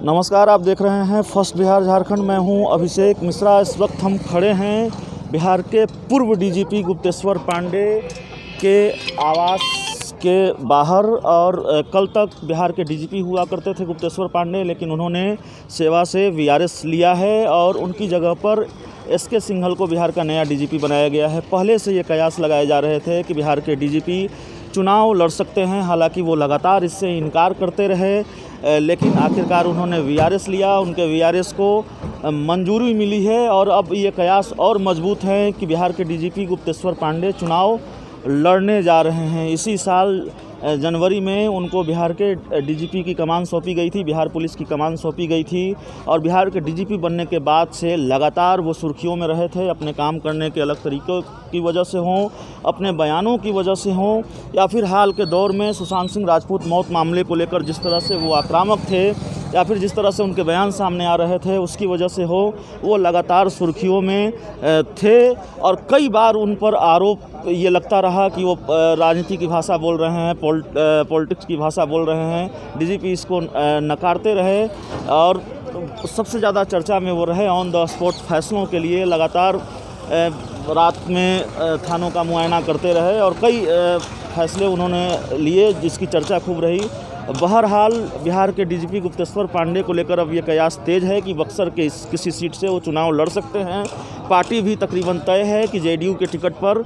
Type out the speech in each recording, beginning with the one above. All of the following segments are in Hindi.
नमस्कार, आप देख रहे हैं फर्स्ट बिहार झारखंड। मैं हूं अभिषेक मिश्रा। इस वक्त हम खड़े हैं बिहार के पूर्व डीजीपी गुप्तेश्वर पांडे के आवास के बाहर। और कल तक बिहार के डीजीपी हुआ करते थे गुप्तेश्वर पांडे, लेकिन उन्होंने सेवा से वीआरएस लिया है और उनकी जगह पर एसके सिंघल को बिहार का नया डीजीपी बनाया गया है। पहले से ये कयास लगाए जा रहे थे कि बिहार के डीजीपी चुनाव लड़ सकते हैं, हालांकि वो लगातार इससे इनकार करते रहे, लेकिन आखिरकार उन्होंने वीआरएस लिया। उनके वीआरएस को मंजूरी मिली है और अब ये कयास और मजबूत है कि बिहार के डीजीपी गुप्तेश्वर पांडे चुनाव लड़ने जा रहे हैं। इसी साल जनवरी में उनको बिहार के डीजीपी की कमान सौंपी गई थी, बिहार पुलिस की कमान सौंपी गई थी। और बिहार के डीजीपी बनने के बाद से लगातार वो सुर्खियों में रहे थे, अपने काम करने के अलग तरीक़ों की वजह से हों, अपने बयानों की वजह से हों, या फिर हाल के दौर में सुशांत सिंह राजपूत मौत मामले को लेकर जिस तरह से वो आक्रामक थे, या फिर जिस तरह से उनके बयान सामने आ रहे थे, उसकी वजह से हो वो लगातार सुर्खियों में थे। और कई बार उन पर आरोप ये लगता रहा कि वो राजनीति की भाषा बोल रहे हैं, पॉलिटिक्स की भाषा बोल रहे हैं। डीजीपी इसको नकारते रहे और सबसे ज़्यादा चर्चा में वो रहे ऑन द स्पॉट फैसलों के लिए। लगातार रात में थानों का मुआयना करते रहे और कई फैसले उन्होंने लिए, जिसकी चर्चा खूब रही। बहरहाल बिहार के डीजीपी गुप्तेश्वर पांडे को लेकर अब ये कयास तेज है कि बक्सर के किसी सीट से वो चुनाव लड़ सकते हैं। पार्टी भी तकरीबन तय है कि जेडीयू के टिकट पर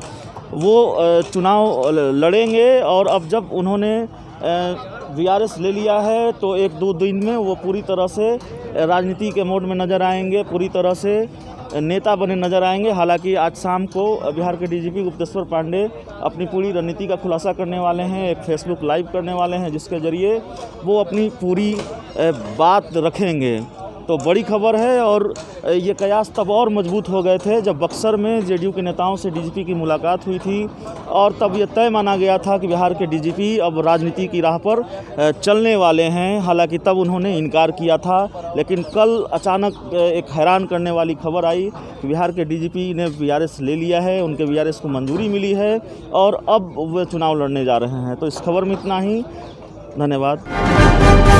वो चुनाव लड़ेंगे। और अब जब उन्होंने वीआरएस ले लिया है तो एक दो दिन में वो पूरी तरह से राजनीति के मोड में नज़र आएंगे, पूरी तरह से नेता बने नज़र आएंगे। हालांकि आज शाम को बिहार के डीजीपी गुप्तेश्वर पांडे अपनी पूरी रणनीति का खुलासा करने वाले हैं, एक फेसबुक लाइव करने वाले हैं, जिसके ज़रिए वो अपनी पूरी बात रखेंगे। तो बड़ी खबर है। और ये कयास तब और मजबूत हो गए थे जब बक्सर में जेडीयू के नेताओं से डीजीपी की मुलाकात हुई थी, और तब ये तय माना गया था कि बिहार के डीजीपी अब राजनीति की राह पर चलने वाले हैं। हालांकि तब उन्होंने इनकार किया था, लेकिन कल अचानक एक हैरान करने वाली खबर आई कि बिहार के डीजीपी ने वीआरएस ले लिया है, उनके वीआरएस को मंजूरी मिली है और अब वे चुनाव लड़ने जा रहे हैं। तो इस खबर में इतना ही। धन्यवाद।